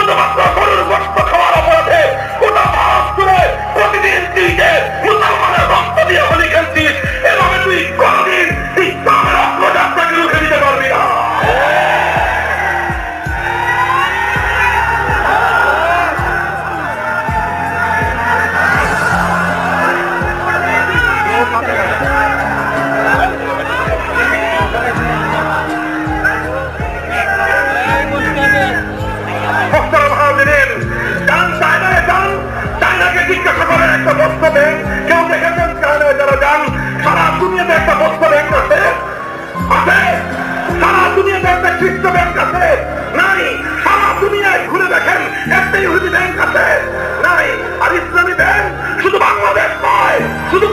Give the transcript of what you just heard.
শুধুমাত্র গরুর গোশত খাওয়ার অপরাধে গোটা ভারত জুড়ে প্রতিদিন তুই যে মুসলমানের রক্ত দিয়ে হোলি খেলছিস, এভাবে তুই কোনদিন ইসলামের অগ্রযাত্রাকে রুখে দিতে পারবি না। জিজ্ঞাসা করেন একটা বস্ত্র ব্যাংক, কেউ দেখেছেন চায়নায় যারা যান? সারা দুনিয়াতে একটা বস্ত্র ব্যাংক আছে? সারা দুনিয়াতে একটা খ্রিস্ট ব্যাংক আছে? নাই। সারা দুনিয়ায় ঘুরে দেখেন একটা ইহুদি ব্যাংক আছে? নাই। আর ইসলামী ব্যাংক শুধু বাংলাদেশ নয়, শুধু